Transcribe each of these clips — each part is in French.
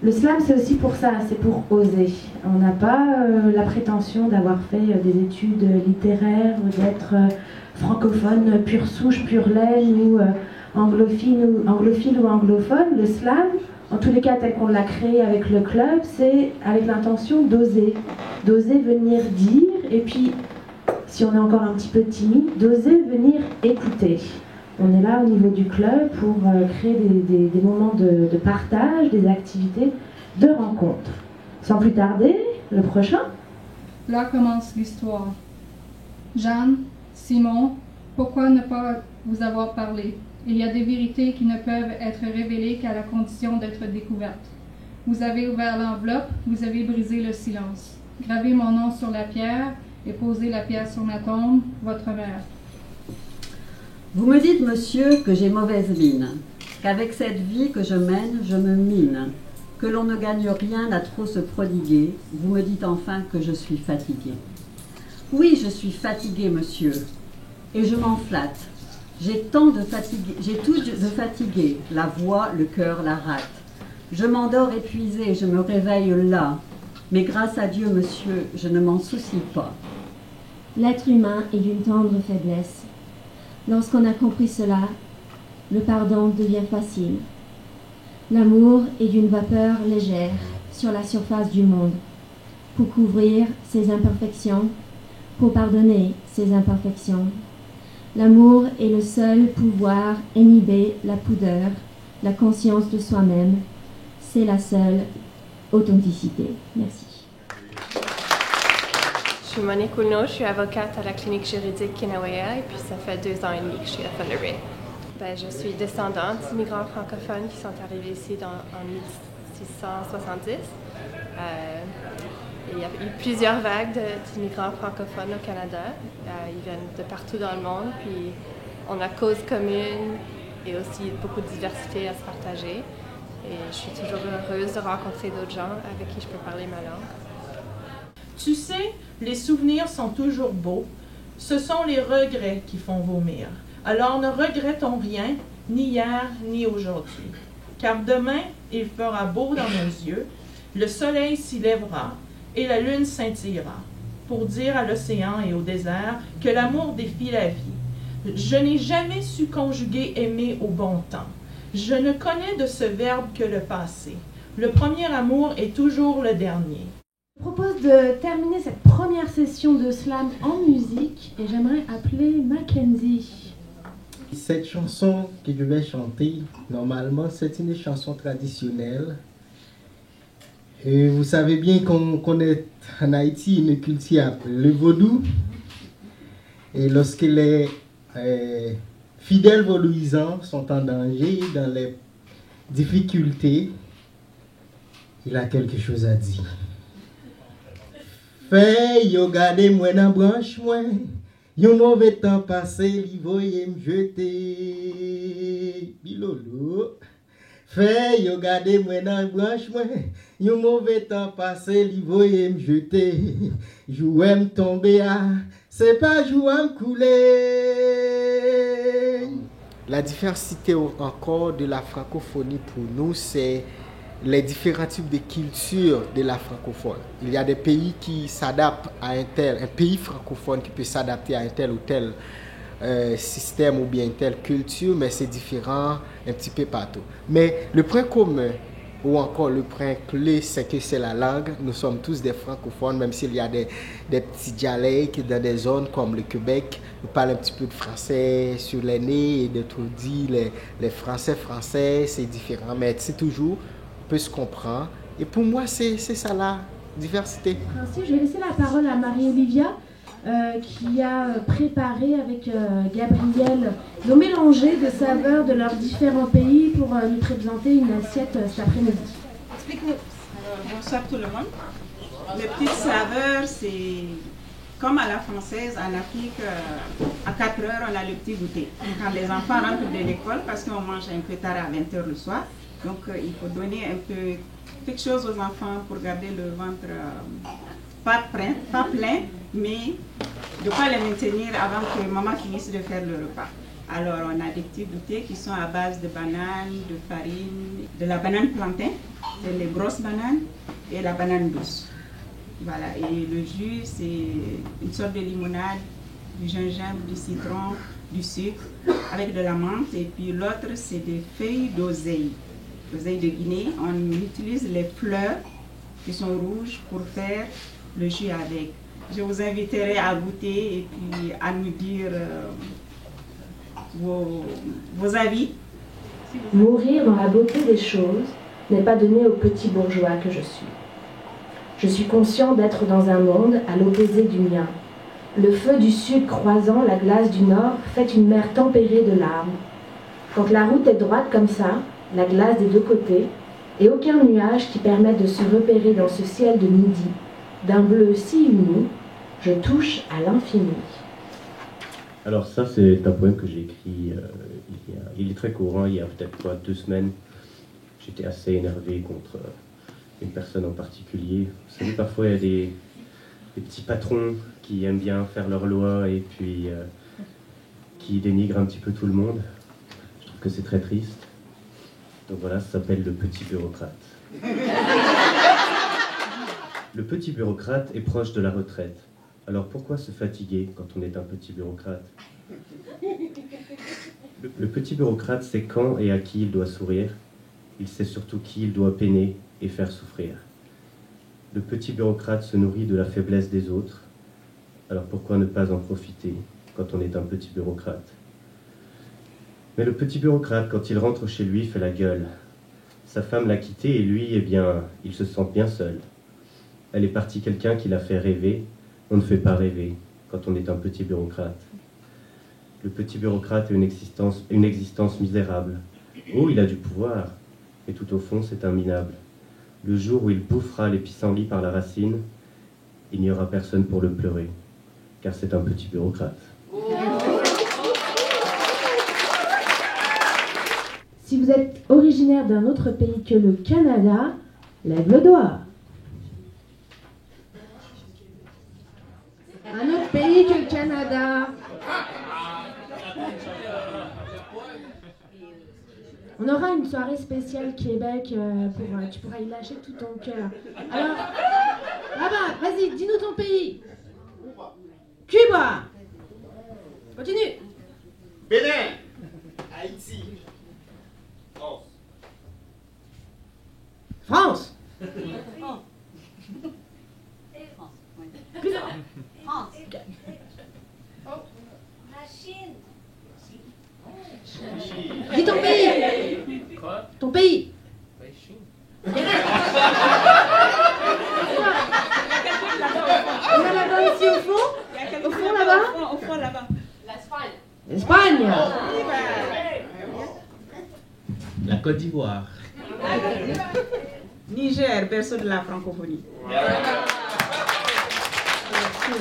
Le slam, c'est aussi pour ça, c'est pour oser. On n'a pas la prétention d'avoir fait des études littéraires ou d'être francophone pure souche, pure laine ou anglophile ou anglophone. Le slam, en tous les cas tel qu'on l'a créé avec le club, c'est avec l'intention d'oser. D'oser venir dire, et puis, si on est encore un petit peu timide, d'oser venir écouter. On est là au niveau du club pour créer des moments de partage, des activités, de rencontres. Sans plus tarder, le prochain. Là commence l'histoire. Jeanne, Simon, pourquoi ne pas vous avoir parlé? Il y a des vérités qui ne peuvent être révélées qu'à la condition d'être découvertes. Vous avez ouvert l'enveloppe, vous avez brisé le silence. Gravez mon nom sur la pierre et posez la pierre sur ma tombe, votre mère. Vous me dites, monsieur, que j'ai mauvaise mine, qu'avec cette vie que je mène, je me mine, que l'on ne gagne rien à trop se prodiguer. Vous me dites enfin que je suis fatiguée. Oui, je suis fatiguée, monsieur, et je m'en flatte. J'ai tout de fatigué, la voix, le cœur, la rate. Je m'endors épuisée, je me réveille là, mais grâce à Dieu, monsieur, je ne m'en soucie pas. L'être humain est d'une tendre faiblesse. Lorsqu'on a compris cela, le pardon devient facile. L'amour est d'une vapeur légère sur la surface du monde, pour couvrir ses imperfections, pour pardonner ses imperfections. L'amour est le seul pouvoir inhiber la pudeur, la conscience de soi-même. C'est la seule authenticité. Merci. Je suis Monique Oulneau, je suis avocate à la clinique juridique Kinawea et puis ça fait 2 ans et demi que je suis à Thunder Bay. Je suis descendante d'immigrants francophones qui sont arrivés ici en 1670. Il y a eu plusieurs vagues d'immigrants francophones au Canada. Ils viennent de partout dans le monde, puis on a cause commune et aussi beaucoup de diversité à se partager. Et je suis toujours heureuse de rencontrer d'autres gens avec qui je peux parler ma langue. Tu sais, les souvenirs sont toujours beaux. Ce sont les regrets qui font vomir. Alors ne regrettons rien, ni hier, ni aujourd'hui. Car demain, il fera beau dans nos yeux, le soleil s'y lèvera et la lune scintillera, pour dire à l'océan et au désert que l'amour défie la vie. Je n'ai jamais su conjuguer aimer au bon temps. Je ne connais de ce verbe que le passé. Le premier amour est toujours le dernier. Je propose de terminer cette première session de slam en musique et j'aimerais appeler Mackenzie. Cette chanson que je vais chanter, normalement, c'est une chanson traditionnelle. Et vous savez bien qu'on connaît en Haïti une culture appelée le vaudou. Et lorsque les fidèles vaudouisants sont en danger, dans les difficultés, il a quelque chose à dire. Fait, yo gade moi dans branche moi, yon mauvais temps passé, li voye me jeter. Bilolo. Fait, yo gade moi dans branche moi, yon mauvais temps passé, li voye me jeter. Jouem tomber à, c'est pas jouem couler. La diversité encore de la francophonie pour nous, c'est les différents types de cultures de la francophone. Il y a des pays qui s'adaptent à un pays francophone qui peut s'adapter à un tel ou tel système ou bien telle culture, mais c'est différent un petit peu partout. Mais le point commun ou encore le point clé, c'est que c'est la langue. Nous sommes tous des francophones, même s'il y a des petits dialectes dans des zones comme le Québec. Nous parlons un petit peu de français sur les nez et de tout dit, les français, c'est différent, mais c'est toujours peut se comprendre. Et pour moi, c'est ça la diversité. Ainsi, je vais laisser la parole à Marie-Olivia qui a préparé avec Gabriel nos mélangés de saveurs de leurs différents pays pour nous présenter une assiette cet après-midi. Explique-nous. Bonsoir tout le monde. Les petites saveurs, c'est comme à la française, en Afrique, à 4 heures, on a le petit goûter. Quand les enfants rentrent de l'école, parce qu'on mange un peu tard à 20 heures le soir, donc il faut donner un peu quelque chose aux enfants pour garder le ventre pas plein, mais de ne pas les maintenir avant que maman finisse de faire le repas. Alors, on a des petits goûters qui sont à base de bananes, de farine, de la banane plantain, c'est les grosses bananes, et la banane douce. Voilà, et le jus, c'est une sorte de limonade, du gingembre, du citron, du sucre, avec de la menthe. Et puis l'autre, c'est des feuilles d'oseille. L'oseille de Guinée, on utilise les fleurs qui sont rouges pour faire le jus avec. Je vous inviterai à goûter et puis à nous dire vos avis. Mourir dans la beauté des choses n'est pas donné au petit bourgeois que je suis. Je suis conscient d'être dans un monde à l'opposé du mien. Le feu du sud croisant la glace du nord fait une mer tempérée de larmes. Quand la route est droite comme ça, la glace des deux côtés, et aucun nuage qui permette de se repérer dans ce ciel de midi, d'un bleu si uni, je touche à l'infini. Alors ça, c'est un poème que j'ai écrit, il est très court, il y a peut-être 2 semaines. J'étais assez énervé contre une personne en particulier. Vous savez, parfois il y a des petits patrons qui aiment bien faire leurs lois et puis qui dénigrent un petit peu tout le monde. Je trouve que c'est très triste. Donc voilà, ça s'appelle le petit bureaucrate. Le petit bureaucrate est proche de la retraite. Alors pourquoi se fatiguer quand on est un petit bureaucrate? Le petit bureaucrate sait quand et à qui il doit sourire. Il sait surtout qui il doit peiner et faire souffrir. Le petit bureaucrate se nourrit de la faiblesse des autres. Alors pourquoi ne pas en profiter quand on est un petit bureaucrate? Mais le petit bureaucrate, quand il rentre chez lui, fait la gueule. Sa femme l'a quitté et lui, eh bien, il se sent bien seul. Elle est partie quelqu'un qui l'a fait rêver. On ne fait pas rêver quand on est un petit bureaucrate. Le petit bureaucrate a une existence misérable. Oh, il a du pouvoir, mais tout au fond, c'est un minable. Le jour où il bouffera les pissenlits par la racine, il n'y aura personne pour le pleurer, car c'est un petit bureaucrate. Si vous êtes originaire d'un autre pays que le Canada, lève le doigt. Un autre pays que le Canada. On aura une soirée spéciale Québec, tu pourras y lâcher tout ton cœur. Alors, là-bas, vas-y, dis-nous ton pays. Cuba. Continue. Bénin. Haïti. France. France. La Chine. Dis ton pays. Quoi? Ton pays. Chine. On a là-bas aussi au fond. Au fond là-bas. Au fond là-bas. L'Espagne. Espagne. La Côte d'Ivoire. Niger, berceau de la francophonie.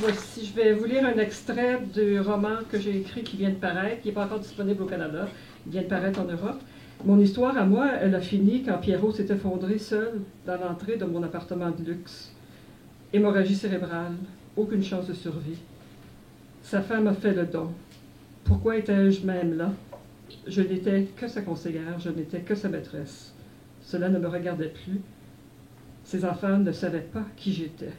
Voici, je vais vous lire un extrait du roman que j'ai écrit qui vient de paraître, qui n'est pas encore disponible au Canada, il vient de paraître en Europe. Mon histoire à moi, elle a fini quand Pierrot s'est effondré seul dans l'entrée de mon appartement de luxe. Hémorragie cérébrale, aucune chance de survie. Sa femme a fait le don. Pourquoi étais-je même là? Je n'étais que sa conseillère, je n'étais que sa maîtresse. Cela ne me regardait plus. Ses enfants ne savaient pas qui j'étais.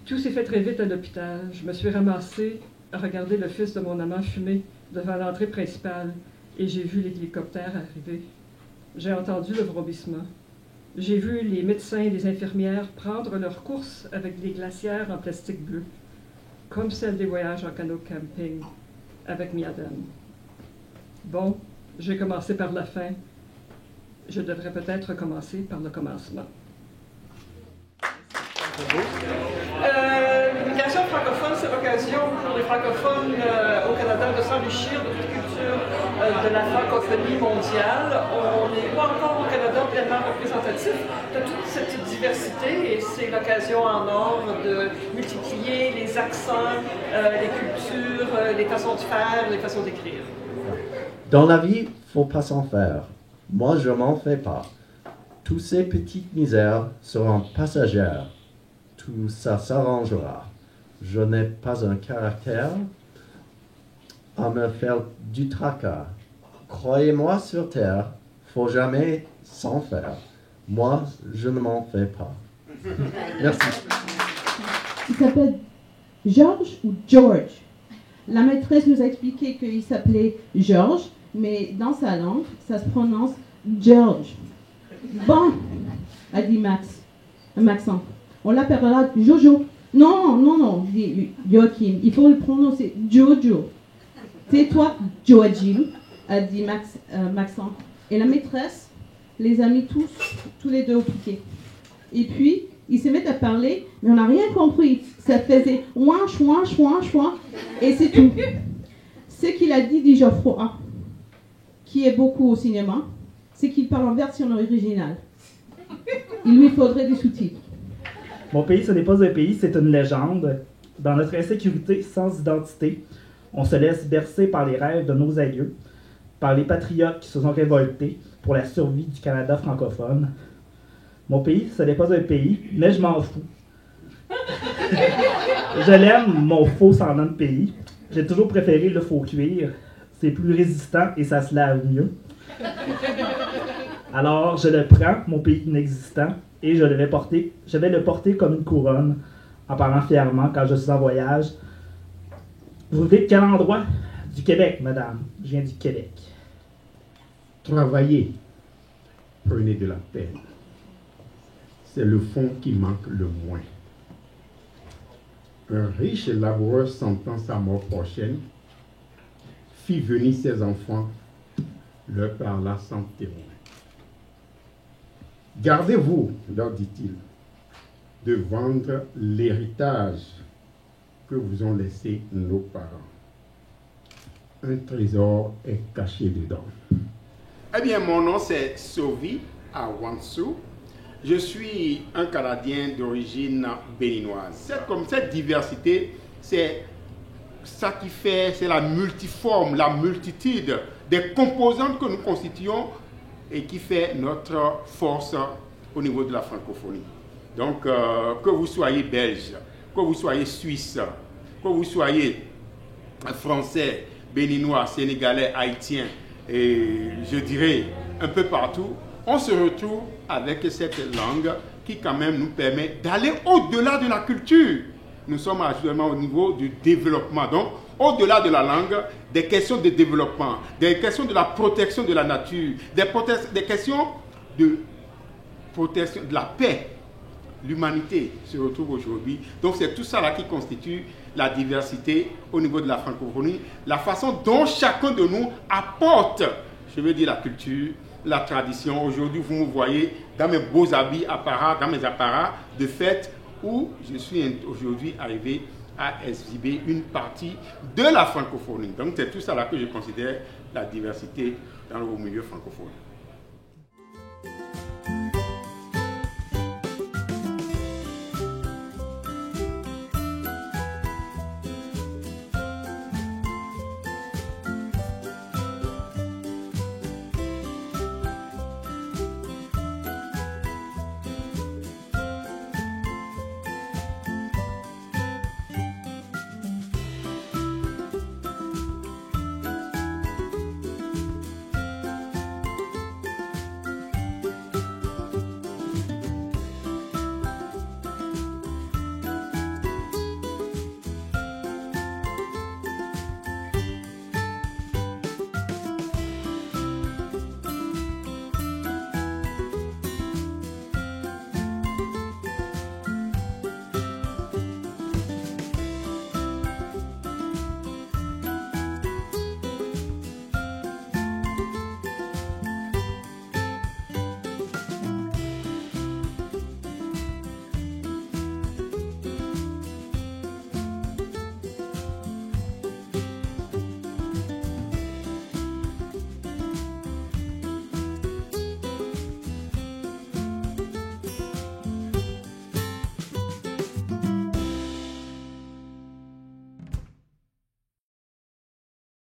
Tout s'est fait très vite à l'hôpital. Je me suis ramassée à regarder le fils de mon amant fumer devant l'entrée principale et j'ai vu l'hélicoptère arriver. J'ai entendu le vrombissement. J'ai vu les médecins et les infirmières prendre leur course avec des glacières en plastique bleu, comme celle des voyages en canot camping avec Miadam. Bon, j'ai commencé par la fin. Je devrais peut-être commencer par le commencement. L'immigration francophone, c'est l'occasion pour les francophones au Canada de s'enrichir de toute culture de la francophonie mondiale. On n'est pas encore au Canada pleinement représentatif de toute cette diversité et c'est l'occasion en or de multiplier les accents, les cultures, les façons de faire, les façons d'écrire. Dans la vie, faut pas s'en faire. Moi, je m'en fais pas. Toutes ces petites misères seront passagères. Tout ça s'arrangera. Je n'ai pas un caractère. à me faire du tracas. Croyez-moi sur terre, faut jamais s'en faire. Moi, je ne m'en fais pas. Merci. Il s'appelle George ou George? La maîtresse nous a expliqué qu'il s'appelait George, mais dans sa langue, ça se prononce George. Bon, a dit Maxence. On l'appellera Jojo. Non, dit Joachim. Il faut le prononcer Jojo. Tais-toi, Joachim, a dit Maxence. Et la maîtresse les a mis tous les deux au piquet. Et puis, ils se mettent à parler, mais on n'a rien compris. Ça faisait ouin, chouin, chouin, chouin, et c'est tout. Ce qu'il a dit Geoffroy, qui est beaucoup au cinéma, c'est qu'il parle en version originale. Il lui faudrait des sous-titres. Mon pays, ce n'est pas un pays, c'est une légende. Dans notre insécurité sans identité, on se laisse bercer par les rêves de nos aïeux, par les patriotes qui se sont révoltés pour la survie du Canada francophone. Mon pays, ce n'est pas un pays, mais je m'en fous. Je l'aime, mon faux semblant de pays. J'ai toujours préféré le faux cuir. C'est plus résistant et ça se lave mieux. Alors, je le prends, mon pays inexistant, et je vais le porter comme une couronne, en parlant fièrement quand je suis en voyage. Vous venez de quel endroit? Du Québec, madame. Je viens du Québec. Travaillez. Prenez de la peine. C'est le fond qui manque le moins. Un riche laboureur sentant sa mort prochaine fit venir ses enfants, leur parla sans témoin. Gardez-vous, leur dit-il, de vendre l'héritage que vous ont laissé nos parents. Un trésor est caché dedans. Eh bien, mon nom c'est Sovi Awansu. Je suis un Canadien d'origine béninoise. Cette diversité, c'est ça qui fait, c'est la multiforme, la multitude des composantes que nous constituons et qui fait notre force au niveau de la francophonie. Donc, que vous soyez belge, que vous soyez suisse, que vous soyez français, béninois, sénégalais, haïtien, et je dirais un peu partout, on se retrouve avec cette langue qui quand même nous permet d'aller au-delà de la culture. Nous sommes actuellement au niveau du développement. Donc, au-delà de la langue, des questions de développement, des questions de la protection de la nature, des questions de protection de la paix. L'humanité se retrouve aujourd'hui. Donc, c'est tout ça là qui constitue la diversité au niveau de la francophonie, la façon dont chacun de nous apporte, je veux dire, la culture, la tradition. Aujourd'hui, vous me voyez dans mes beaux habits, dans mes apparats de fête, où je suis aujourd'hui arrivé à exhiber une partie de la francophonie. Donc, c'est tout ça là que je considère la diversité dans le milieu francophone.